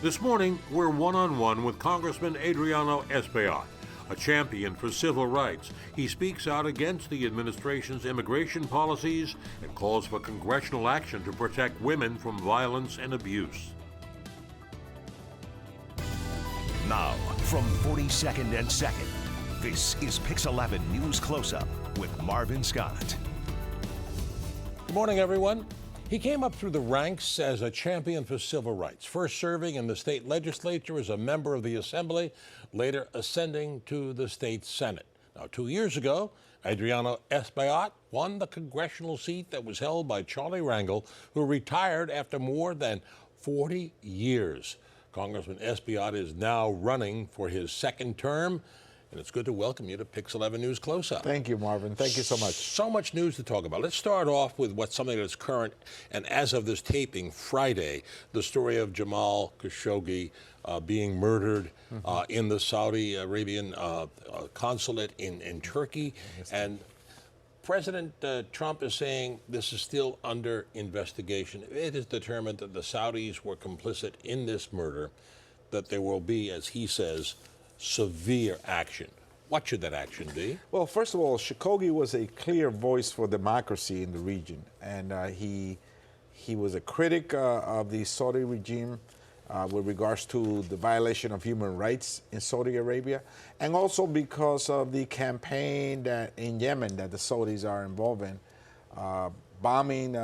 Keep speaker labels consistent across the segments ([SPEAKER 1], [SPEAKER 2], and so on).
[SPEAKER 1] This morning, we're one-on-one with Congressman Adriano Espaillat, a champion for civil rights. He speaks out against the administration's immigration policies and calls for congressional action to protect women from violence and abuse.
[SPEAKER 2] Now, from 42nd and 2nd, this is Pix 11 News Close-Up with Marvin Scott.
[SPEAKER 3] Good morning, everyone. He came up through the ranks as a champion for civil rights, first serving in the state legislature as a member of the assembly, later ascending to the state senate. Now, 2 years ago, Adriano Espaillat won the congressional seat that was held by Charlie Rangel, who retired after more than 40 years. Congressman Espaillat is now running for his second term, and it's good to welcome you to Pix 11 News Close-Up.
[SPEAKER 4] Thank you, Marvin. Thank you so much.
[SPEAKER 3] So much news to talk about. Let's start off with something that's current, and as of this taping, Friday, the story of Jamal Khashoggi being murdered in the Saudi Arabian consulate in Turkey. And President Trump is saying this is still under investigation. It is determined that the Saudis were complicit in this murder, that there will be, as he says, severe action. What should that action be?
[SPEAKER 4] Well, first of all, Khashoggi was a clear voice for democracy in the region, and he was a critic of the Saudi regime with regards to the violation of human rights in Saudi Arabia, and also because of the campaign that in Yemen that the Saudis are involved in, bombing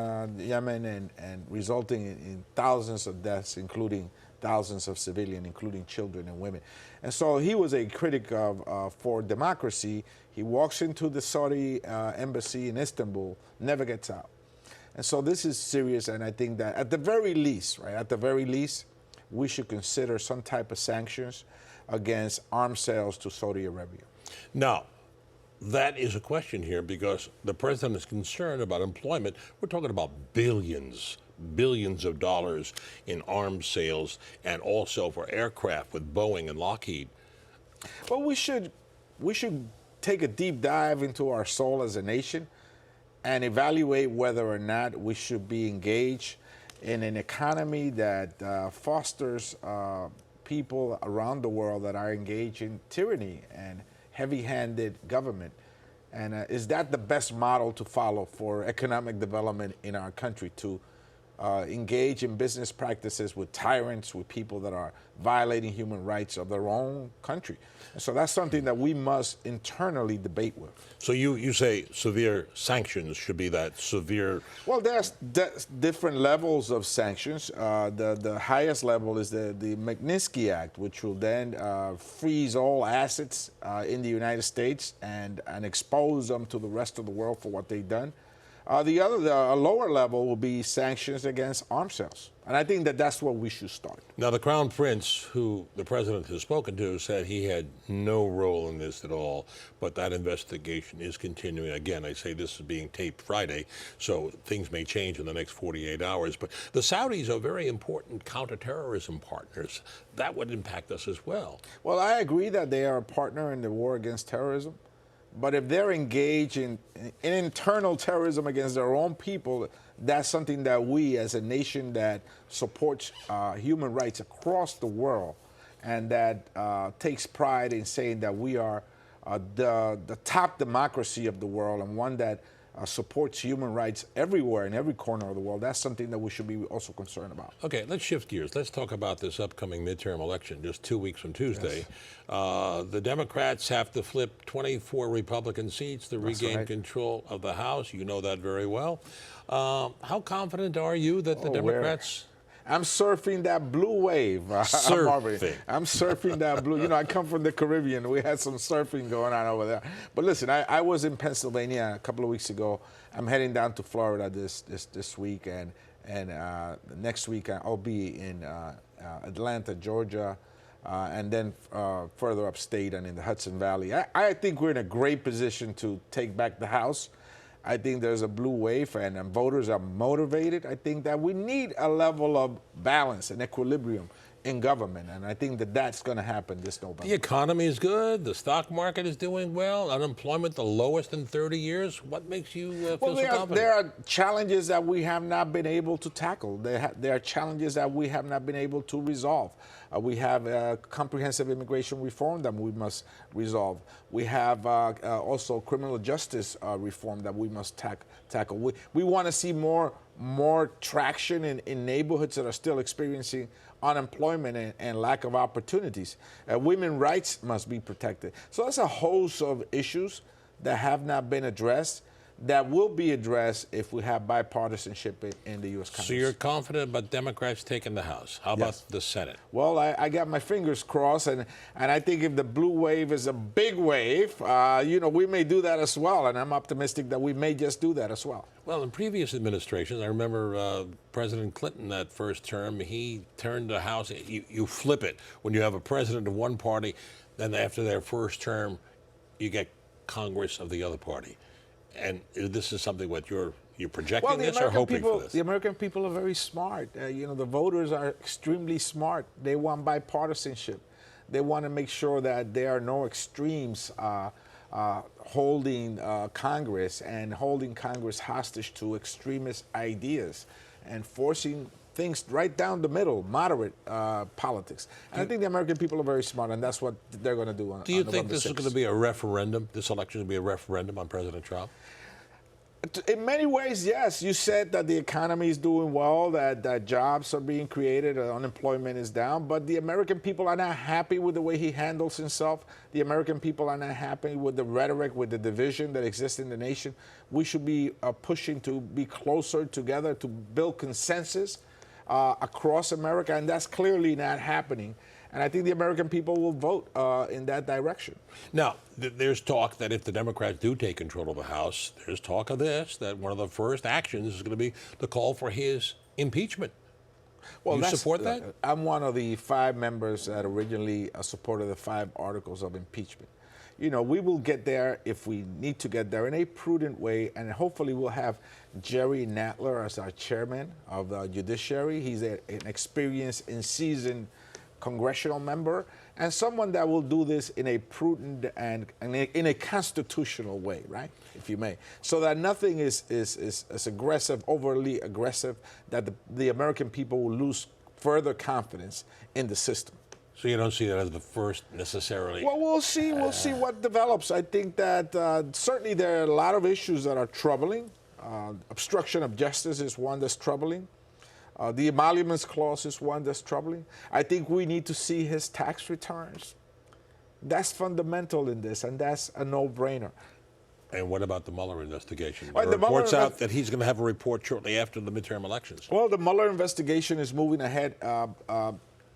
[SPEAKER 4] Yemen and resulting in thousands of deaths, including thousands of civilians, including children and women. And so he was a critic for democracy. He walks into the Saudi embassy in Istanbul, never gets out. And so this is serious, and I think that at the very least, we should consider some type of sanctions against arms sales to Saudi Arabia.
[SPEAKER 3] Now, that is a question here because the president is concerned about employment. We're talking about billions of dollars in arms sales, and also for aircraft with Boeing and Lockheed.
[SPEAKER 4] Well, we should take a deep dive into our soul as a nation and evaluate whether or not we should be engaged in an economy that fosters people around the world that are engaged in tyranny and heavy-handed government. And is that the best model to follow for economic development in our country, to engage in business practices with tyrants, with people that are violating human rights of their own country? And so that's something that we must internally debate with.
[SPEAKER 3] So you say severe sanctions should be that severe?
[SPEAKER 4] Well, there's different levels of sanctions. The highest level is the Magnitsky Act, which will then freeze all assets in the United States and expose them to the rest of the world for what they've done. The lower level will be sanctions against arms sales. And I think that that's where we should start.
[SPEAKER 3] Now, the Crown Prince, who the president has spoken to, said he had no role in this at all, but that investigation is continuing. Again, I say this is being taped Friday, so things may change in the next 48 hours. But the Saudis are very important counterterrorism partners. That would impact us as well.
[SPEAKER 4] Well, I agree that they are a partner in the war against terrorism. But if they're engaged in internal terrorism against their own people, that's something that we, as a nation that supports human rights across the world and that takes pride in saying that we are the top democracy of the world and one that supports human rights everywhere in every corner of the world, that's something that we should be also concerned about.
[SPEAKER 3] Okay, let's shift gears. Let's talk about this upcoming midterm election, just 2 weeks from Tuesday. Yes. The Democrats have to flip 24 Republican seats to regain control of the House. You know that very well. How confident are you that the Democrats...
[SPEAKER 4] I'm surfing that blue wave.
[SPEAKER 3] Surfing.
[SPEAKER 4] I'm surfing that blue. You know, I come from the Caribbean. We had some surfing going on over there. But listen, I was in Pennsylvania a couple of weeks ago. I'm heading down to Florida this week, and next week I'll be in Atlanta, Georgia, and then further upstate and in the Hudson Valley. I think we're in a great position to take back the House. I think there's a blue wave, and voters are motivated. I think that we need a level of balance and equilibrium in government. And I think that that's going to happen this November.
[SPEAKER 3] The economy is good. The stock market is doing well. Unemployment the lowest in 30 years. What makes you feel so confident?
[SPEAKER 4] There are challenges that we have not been able to tackle. There are challenges that we have not been able to resolve. We have comprehensive immigration reform that we must resolve. We have also criminal justice reform that we must tackle. We want to see more traction in neighborhoods that are still experiencing unemployment and lack of opportunities. Women's rights must be protected. So there's a host of issues that have not been addressed that will be addressed if we have bipartisanship in the U.S. Congress.
[SPEAKER 3] So you're confident about Democrats taking the House. How about the Senate?
[SPEAKER 4] Well, I got my fingers crossed, and I think if the blue wave is a big wave, we may do that as well, and I'm optimistic that we may just do that as well.
[SPEAKER 3] Well, in previous administrations, I remember President Clinton that first term, he turned the House, you flip it. When you have a president of one party, then after their first term, you get Congress of the other party. And this is something what you're projecting this or hoping for this?
[SPEAKER 4] The American people are very smart. The voters are extremely smart. They want bipartisanship. They want to make sure that there are no extremes holding Congress and holding Congress hostage to extremist ideas and forcing things right down the middle, moderate politics. And I think the American people are very smart, and that's what they're going to do on November 6th.
[SPEAKER 3] Do you think this is going to be a referendum? This election is going to be a referendum on President Trump?
[SPEAKER 4] In many ways, yes. You said that the economy is doing well, that jobs are being created, unemployment is down, but the American people are not happy with the way he handles himself. The American people are not happy with the rhetoric, with the division that exists in the nation. We should be pushing to be closer together, to build consensus across America, and that's clearly not happening. And I think the American people will vote in that direction.
[SPEAKER 3] Now, there's talk that if the Democrats do take control of the House, there's talk of this, that one of the first actions is going to be the call for his impeachment. Well, you support that?
[SPEAKER 4] I'm one of the 5 members that originally supported the 5 articles of impeachment. We will get there if we need to get there in a prudent way, and hopefully we'll have Jerry Nadler as our chairman of the judiciary. He's an experienced and seasoned congressional member, and someone that will do this in a prudent and in a constitutional way, right, if you may, so that nothing is as aggressive, overly aggressive, that the American people will lose further confidence in the system.
[SPEAKER 3] So you don't see that as the first necessarily?
[SPEAKER 4] Well, we'll see. We'll see what develops. I think that certainly there are a lot of issues that are troubling. Obstruction of justice is one that's troubling. The emoluments clause is one that's troubling. I think we need to see his tax returns. That's fundamental in this, and that's a no-brainer.
[SPEAKER 3] And what about the Mueller investigation? There are reports out that he's going to have a report shortly after the midterm elections.
[SPEAKER 4] Well, the Mueller investigation is moving ahead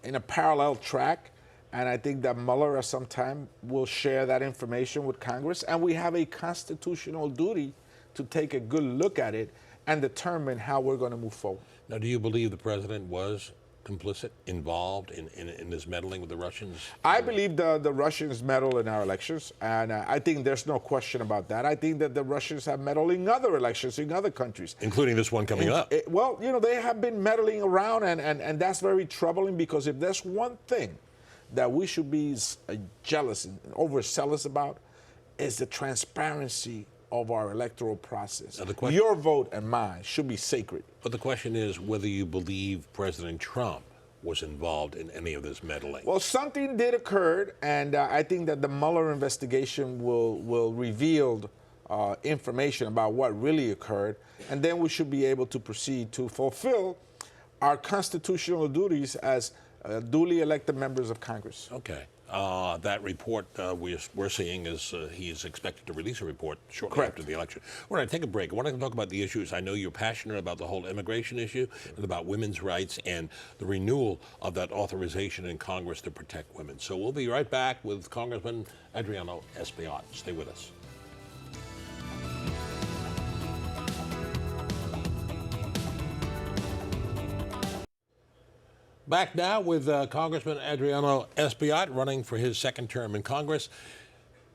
[SPEAKER 4] in a parallel track, and I think that Mueller at some time will share that information with Congress, and we have a constitutional duty to take a good look at it and determine how we're going to move forward.
[SPEAKER 3] Now, do you believe the president was complicit, involved in this meddling with the Russians?
[SPEAKER 4] I believe the Russians meddle in our elections, and I think there's no question about that. I think that the Russians have meddled in other elections in other countries.
[SPEAKER 3] Including this one coming up.
[SPEAKER 4] Well, they have been meddling around, and that's very troubling, because if there's one thing that we should be jealous and overzealous about, is the transparency of our electoral process. Your vote and mine should be sacred.
[SPEAKER 3] But the question is whether you believe President Trump was involved in any of this meddling.
[SPEAKER 4] Well, something did occur, and I think that the Mueller investigation will reveal information about what really occurred, and then we should be able to proceed to fulfill our constitutional duties as duly elected members of Congress.
[SPEAKER 3] Okay. That report we're seeing is he's expected to release a report shortly after the election. We're going to take a break. I want to talk about the issues. I know you're passionate about the whole immigration issue and about women's rights and the renewal of that authorization in Congress to protect women. So we'll be right back with Congressman Adriano Espaillat. Stay with us. Back now with Congressman Adriano Espaillat running for his second term in Congress.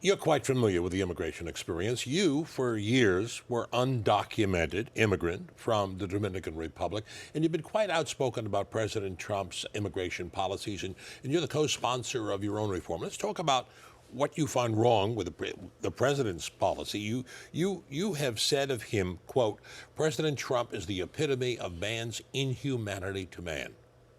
[SPEAKER 3] You're quite familiar with the immigration experience. You, for years, were undocumented immigrant from the Dominican Republic, and you've been quite outspoken about President Trump's immigration policies, and you're the co-sponsor of your own reform. Let's talk about what you find wrong with the president's policy. You have said of him, quote, President Trump is the epitome of man's inhumanity to man.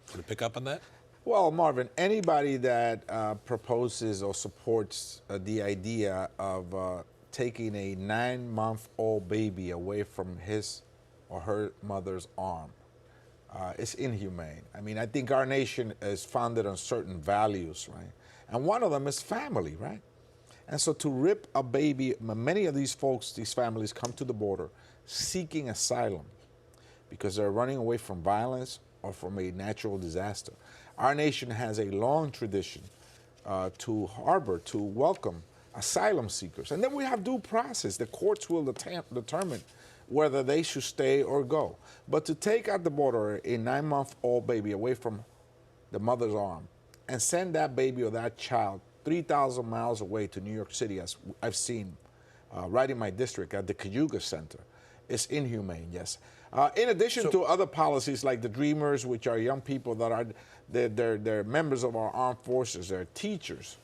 [SPEAKER 3] Want to pick up on that?
[SPEAKER 4] Well, Marvin, anybody that proposes or supports the idea of taking a 9-month-old baby away from his or her mother's arm is inhumane. I mean, I think our nation is founded on certain values, right? And one of them is family, right? And so to rip a baby, many of these folks, these families come to the border seeking asylum because they're running away from violence or from a natural disaster. Our nation has a long tradition to harbor, to welcome asylum seekers. And then we have due process. The courts will determine whether they should stay or go. But to take at the border a 9-month-old baby away from the mother's arm and send that baby or that child 3,000 miles away to New York City, as I've seen right in my district at the Khashoggi Center, is inhumane, yes. In addition to other policies like the Dreamers, which are young people that are they're members of our armed forces, they're teachers,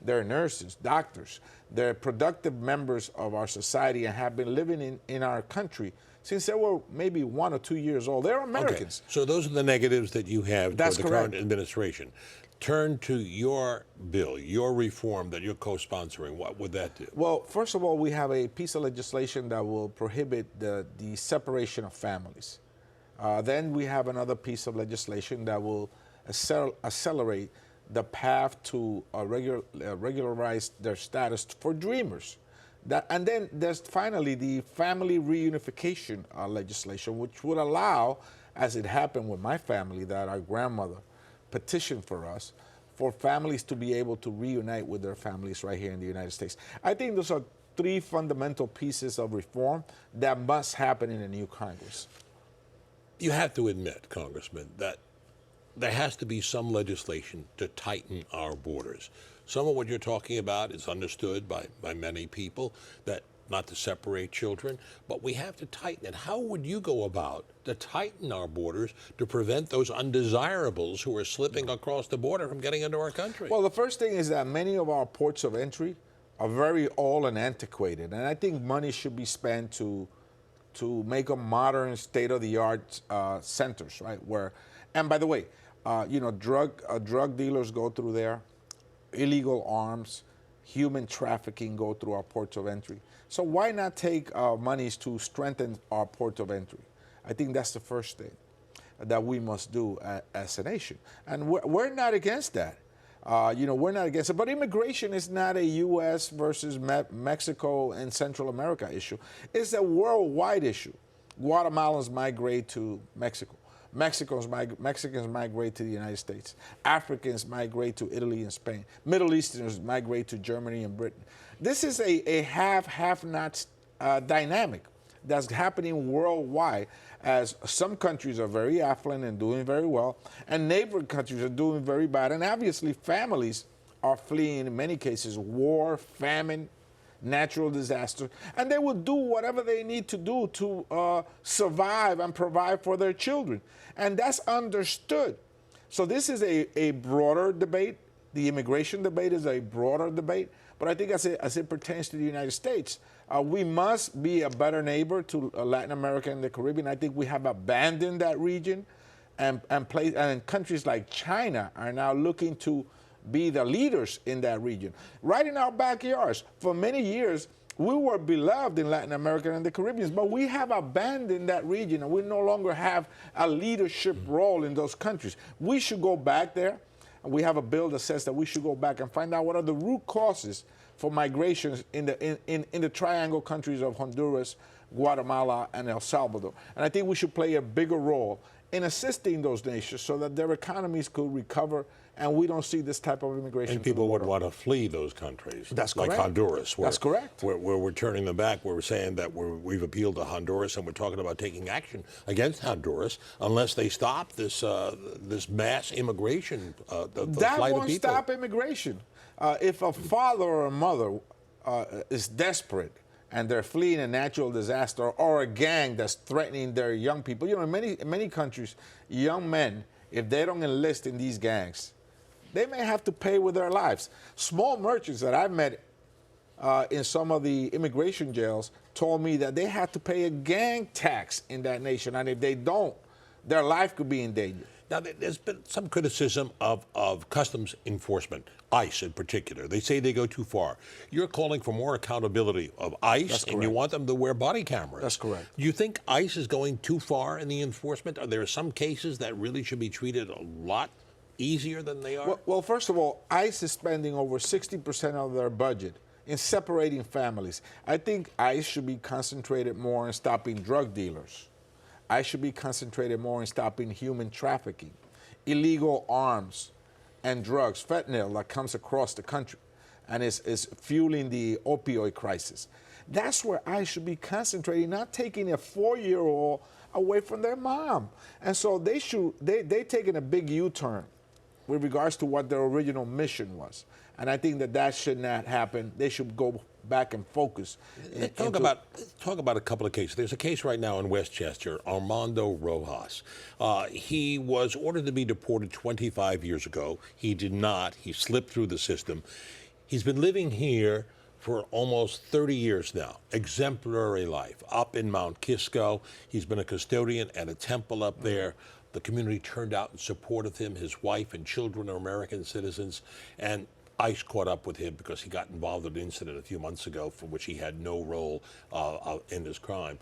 [SPEAKER 4] they're nurses, doctors, they're productive members of our society and have been living in our country since they were maybe 1 or 2 years old. They're Americans.
[SPEAKER 3] Okay. So those are the negatives that you have
[SPEAKER 4] That's
[SPEAKER 3] toward the
[SPEAKER 4] correct.
[SPEAKER 3] current administration. Turn to your bill, your reform that you're co-sponsoring. What would that do?
[SPEAKER 4] Well, first of all, we have a piece of legislation that will prohibit the separation of families. Then we have another piece of legislation that will accelerate the path to regularize their status for Dreamers. And then there's finally the family reunification legislation, which would allow, as it happened with my family, that our grandmother petition for us, for families to be able to reunite with their families right here in the United States. I think those are 3 fundamental pieces of reform that must happen in a new Congress.
[SPEAKER 3] You have to admit, Congressman, that there has to be some legislation to tighten our borders. Some of what you're talking about is understood by many people, that not to separate children, but we have to tighten it. How would you go about to tighten our borders to prevent those undesirables who are slipping across the border from getting into our country?
[SPEAKER 4] Well, the first thing is that many of our ports of entry are very old and antiquated, and I think money should be spent to make them modern, state-of-the-art centers, right? And by the way, drug dealers go through there, illegal arms, human trafficking go through our ports of entry. So why not take monies to strengthen our port of entry? I think that's the first thing that we must do as a nation. And we're not against that. We're not against it. But immigration is not a U.S. versus Mexico and Central America issue. It's a worldwide issue. Guatemalans migrate to Mexico. Mexicans migrate to the United States. Africans migrate to Italy and Spain. Middle Easterners migrate to Germany and Britain. This is a have-not dynamic that's happening worldwide, as some countries are very affluent and doing very well, and neighboring countries are doing very bad. And obviously, families are fleeing, in many cases, war, famine, natural disaster, and they will do whatever they need to do to survive and provide for their children. And that's understood. So this is a broader debate. The immigration debate is a broader debate. But I think as it pertains to the United States, we must be a better neighbor to Latin America and the Caribbean. I think we have abandoned that region, and countries like China are now looking to be the leaders in that region. Right in our backyards. For many years, we were beloved in Latin America and the Caribbean, but we have abandoned that region, and we no longer have a leadership role in those countries. We should go back there. We have a bill that says that we should go back and find out what are the root causes for migrations in the triangle countries of Honduras, Guatemala, and El Salvador. And I think we should play a bigger role in assisting those nations so that their economies could recover and we don't see this type of immigration.
[SPEAKER 3] And people would want to flee those countries.
[SPEAKER 4] That's correct.
[SPEAKER 3] Like Honduras.
[SPEAKER 4] That's correct.
[SPEAKER 3] Where we're turning them back. We're saying that we've appealed to Honduras, and we're talking about taking action against Honduras unless they stop this mass immigration. The
[SPEAKER 4] that
[SPEAKER 3] flight
[SPEAKER 4] won't
[SPEAKER 3] of people.
[SPEAKER 4] stop immigration. If a father or a mother is desperate and they're fleeing a natural disaster or a gang that's threatening their young people. You know, in many countries, young men, if they don't enlist in these gangs, they may have to pay with their lives. Small merchants that I've met in some of the immigration jails told me that they had to pay a gang tax in that nation, and if they don't, their life could be in danger.
[SPEAKER 3] Now, there's been some criticism of customs enforcement, ICE in particular. They say they go too far. You're calling for more accountability of ICE, and you want them to wear body cameras.
[SPEAKER 4] That's correct.
[SPEAKER 3] Do you think ICE is going too far in the enforcement? Are there some cases that really should be treated a lot easier than they are?
[SPEAKER 4] Well, first of all, ICE is spending over 60% of their budget in separating families. I think ICE should be concentrated more on stopping drug dealers. I should be concentrated more in stopping human trafficking, illegal arms and drugs, fentanyl that comes across the country and is fueling the opioid crisis. That's where I should be concentrating, not taking a 4-year-old away from their mom. And so they're taking a big U-turn with regards to what their original mission was. And I think that should not happen. They should go back and focus.
[SPEAKER 3] Talk about a couple of cases. There's a case right now in Westchester, Armando Rojas. He was ordered to be deported 25 years ago. He did not. He slipped through the system. He's been living here for almost 30 years now. Exemplary life. Up in Mount Kisco. He's been a custodian at a temple up there. The community turned out in support of him. His wife and children are American citizens. And ICE caught up with him because he got involved in an incident a few months ago for which he had no role in his crime.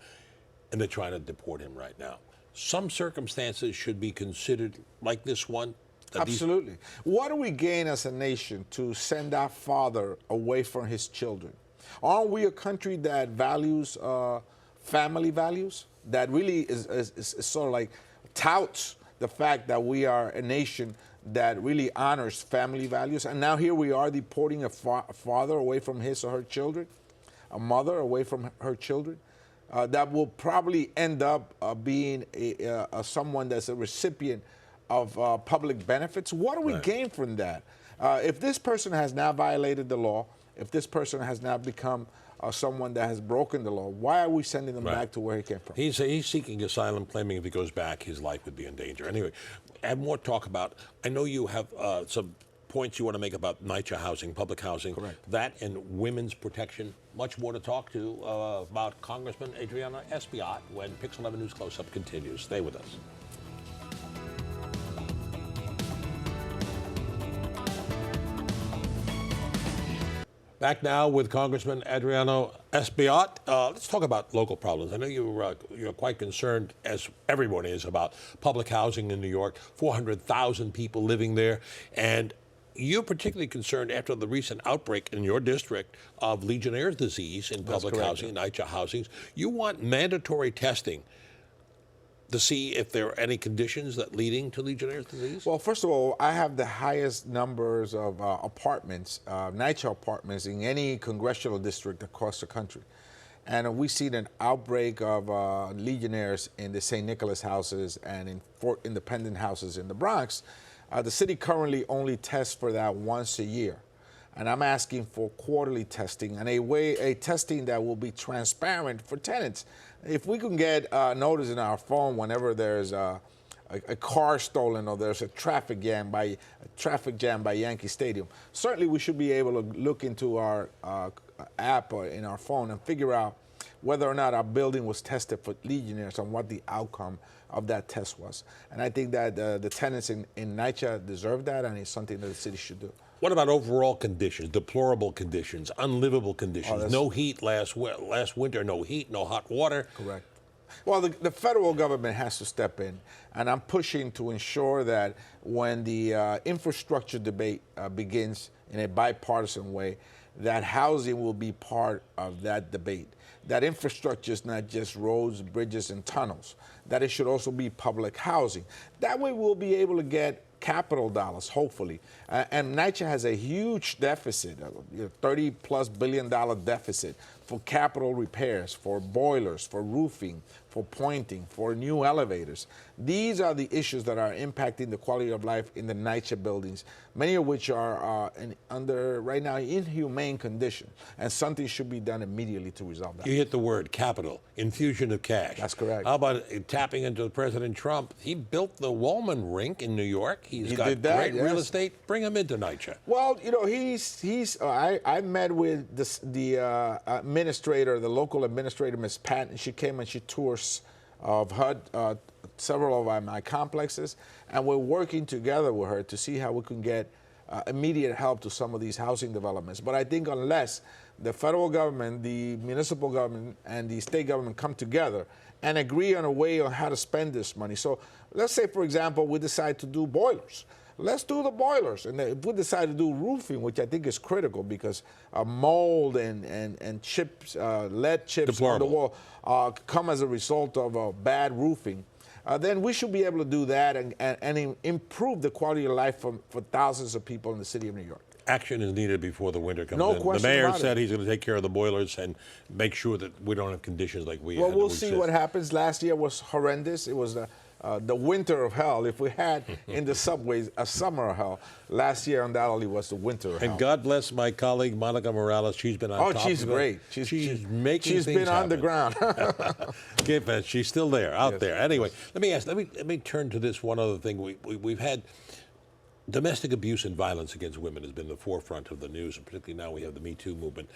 [SPEAKER 3] And they're trying to deport him right now. Some circumstances should be considered like this one.
[SPEAKER 4] Absolutely. What do we gain as a nation to send our father away from his children? Aren't we a country that values family values? That really is sort of like touts the fact that we are a nation that really honors family values. And now here we are deporting a father away from his or her children, a mother away from her children. That will probably end up being someone that's a recipient of public benefits. What do we gain from that? If this person has now violated the law, if this person has now become someone that has broken the law, why are we sending them back to where he came from?
[SPEAKER 3] He's seeking asylum, claiming if he goes back, his life would be in danger. Anyway, and more talk about, I know you have some points you want to make about NYCHA housing, public housing.
[SPEAKER 4] Correct.
[SPEAKER 3] That and women's protection. Much more to talk to about Congressman Adriano Espaillat when Pix 11 News Close-Up continues. Stay with us. Back now with Congressman Adriano Espaillat. Let's talk about local problems. I know you're quite concerned, as everyone is, about public housing in New York. 400,000 people living there, and you're particularly concerned after the recent outbreak in your district of Legionnaire's disease in public housing, NYCHA housings. You want mandatory testing to see if there are any conditions that leading to Legionnaire's disease?
[SPEAKER 4] Well, first of all, I have the highest numbers of apartments, NYCHA apartments, in any congressional district across the country. And we've seen an outbreak of Legionnaires in the St. Nicholas houses and in Fort Independent houses in the Bronx. The city currently only tests for that once a year. And I'm asking for quarterly testing and a testing that will be transparent for tenants. If we can get notice in our phone whenever there's a car stolen or there's a traffic jam by Yankee Stadium, certainly we should be able to look into our app or in our phone and figure out whether or not our building was tested for Legionnaires and what the outcome of that test was. And I think that the tenants in NYCHA deserve that, and it's something that the city should do.
[SPEAKER 3] What about overall conditions, deplorable conditions, unlivable conditions? No heat last winter, no heat, no hot water.
[SPEAKER 4] Correct. Well, the federal government has to step in, and I'm pushing to ensure that when the infrastructure debate begins in a bipartisan way, that housing will be part of that debate. That infrastructure is not just roads, bridges, and tunnels, that it should also be public housing. That way we'll be able to get capital dollars, hopefully. And NYCHA has a huge deficit, $30+ billion deficit for capital repairs, for boilers, for roofing, for pointing, for new elevators. These are the issues that are impacting the quality of life in the NYCHA buildings, many of which are under, right now, inhumane condition. And something should be done immediately to resolve that.
[SPEAKER 3] You hit the word capital, infusion of cash.
[SPEAKER 4] That's correct.
[SPEAKER 3] How about tapping into President Trump? He built the Wallman rink in New York. He got
[SPEAKER 4] did that,
[SPEAKER 3] great real
[SPEAKER 4] yes.
[SPEAKER 3] estate. Bring him into NYCHA.
[SPEAKER 4] Well, you know, I met with the administrator, the local administrator, Ms. Patton. She came and she tours of HUD, several of my complexes, and we're working together with her to see how we can get immediate help to some of these housing developments. But I think unless the federal government, the municipal government, and the state government come together and agree on a way on how to spend this money. So let's say, for example, we decide to do boilers. Let's do the boilers. And if we decide to do roofing, which I think is critical because mold and chips, lead chips on the wall come as a result of bad roofing, then we should be able to do that and improve the quality of life for thousands of people in the city of New York.
[SPEAKER 3] Action is needed before the winter comes
[SPEAKER 4] No
[SPEAKER 3] in.
[SPEAKER 4] question
[SPEAKER 3] The mayor
[SPEAKER 4] about
[SPEAKER 3] said
[SPEAKER 4] it.
[SPEAKER 3] he's going to take care of the boilers and make sure that we don't have conditions like we
[SPEAKER 4] Well,
[SPEAKER 3] had.
[SPEAKER 4] we'll see what happens. Last year was horrendous. It was the winter of hell. If we had in the subways a summer of hell, last year undoubtedly was the winter of hell.
[SPEAKER 3] And God bless my colleague Monica Morales. She's been on top of it.
[SPEAKER 4] Oh, she's great.
[SPEAKER 3] She's making
[SPEAKER 4] She's
[SPEAKER 3] things
[SPEAKER 4] been
[SPEAKER 3] happen.
[SPEAKER 4] on the ground.
[SPEAKER 3] She's still there, out
[SPEAKER 4] Yes.
[SPEAKER 3] there. Anyway, let me turn to this one other thing. We've had domestic abuse and violence against women has been the forefront of the news, and particularly now we have the Me Too movement.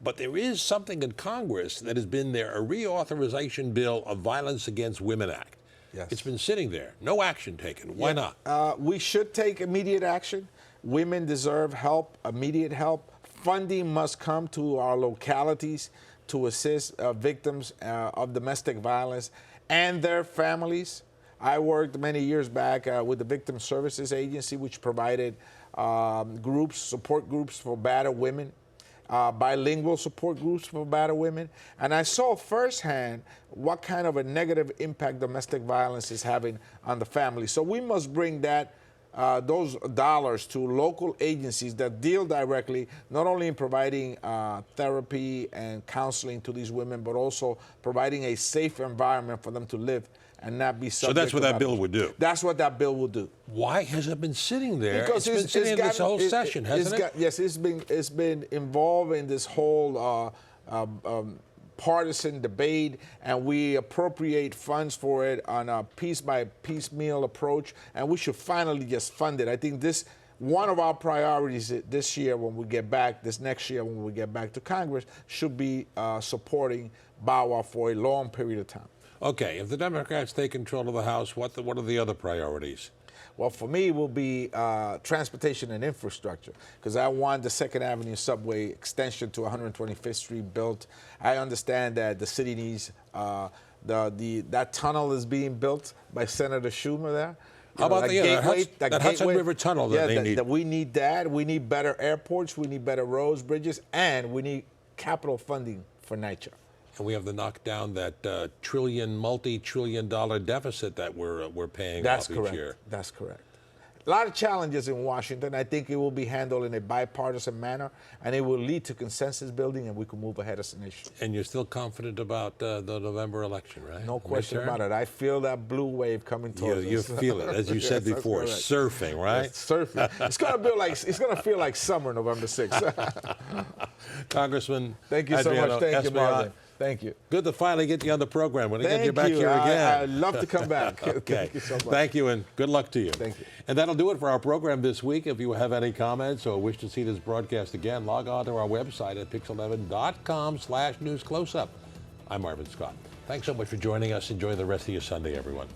[SPEAKER 3] But there is something in Congress that has been there, a reauthorization bill of Violence Against Women Act.
[SPEAKER 4] Yes.
[SPEAKER 3] It's been sitting there, no action taken. Why not?
[SPEAKER 4] We should take immediate action. Women deserve help, immediate help. Funding must come to our localities to assist victims of domestic violence and their families. I worked many years back with the Victim Services Agency, which provided support groups for battered women, bilingual support groups for battered women. And I saw firsthand what kind of a negative impact domestic violence is having on the family. So we must bring those dollars to local agencies that deal directly, not only in providing therapy and counseling to these women, but also providing a safe environment for them to live and not be subject.
[SPEAKER 3] So that's what
[SPEAKER 4] to
[SPEAKER 3] that bill would do.
[SPEAKER 4] That's what that bill would do.
[SPEAKER 3] Why has it been sitting there?
[SPEAKER 4] Because
[SPEAKER 3] it's been sitting in this whole session, hasn't it?
[SPEAKER 4] Yes, it's been involved in this whole partisan debate, and we appropriate funds for it on a piecemeal approach, and we should finally just fund it. I think one of our priorities this year when we get back, this next year when we get back to Congress, should be supporting BAWA for a long period of time.
[SPEAKER 3] Okay, if the Democrats take control of the House, what are the other priorities?
[SPEAKER 4] Well, for me, it will be transportation and infrastructure, because I want the 2nd Avenue subway extension to 125th Street built. I understand that the city needs that tunnel is being built by Senator Schumer there.
[SPEAKER 3] How about that Hudson River tunnel that they need?
[SPEAKER 4] We need that. We need better airports. We need better roads, bridges, and we need capital funding for NYCHA.
[SPEAKER 3] And we have to knock down that multi-trillion-dollar deficit that we're paying off each year.
[SPEAKER 4] That's correct. A lot of challenges in Washington. I think it will be handled in a bipartisan manner, and it will lead to consensus building, and we can move ahead as a nation.
[SPEAKER 3] And you're still confident about the November election, right?
[SPEAKER 4] No question
[SPEAKER 3] Midterm?
[SPEAKER 4] about it. I feel that blue wave coming towards us.
[SPEAKER 3] You feel it, as you said
[SPEAKER 4] Yes,
[SPEAKER 3] before,
[SPEAKER 4] that's
[SPEAKER 3] surfing, right?
[SPEAKER 4] Yes, surfing. It's gonna feel like summer, November 6th.
[SPEAKER 3] Congressman,
[SPEAKER 4] Thank you
[SPEAKER 3] Adriano
[SPEAKER 4] so much. Thank you,
[SPEAKER 3] Espaillat.
[SPEAKER 4] Marvin. Thank you.
[SPEAKER 3] Good to finally get you on the program. We're going to get you back
[SPEAKER 4] Thank
[SPEAKER 3] here again.
[SPEAKER 4] I'd love to come back.
[SPEAKER 3] Okay.
[SPEAKER 4] Thank you so much.
[SPEAKER 3] Thank you, and good luck to you.
[SPEAKER 4] Thank you.
[SPEAKER 3] And that'll do it for our program this week. If you have any comments or wish to see this broadcast again, log on to our website at pix11.com/newscloseup. I'm Marvin Scott. Thanks so much for joining us. Enjoy the rest of your Sunday, everyone.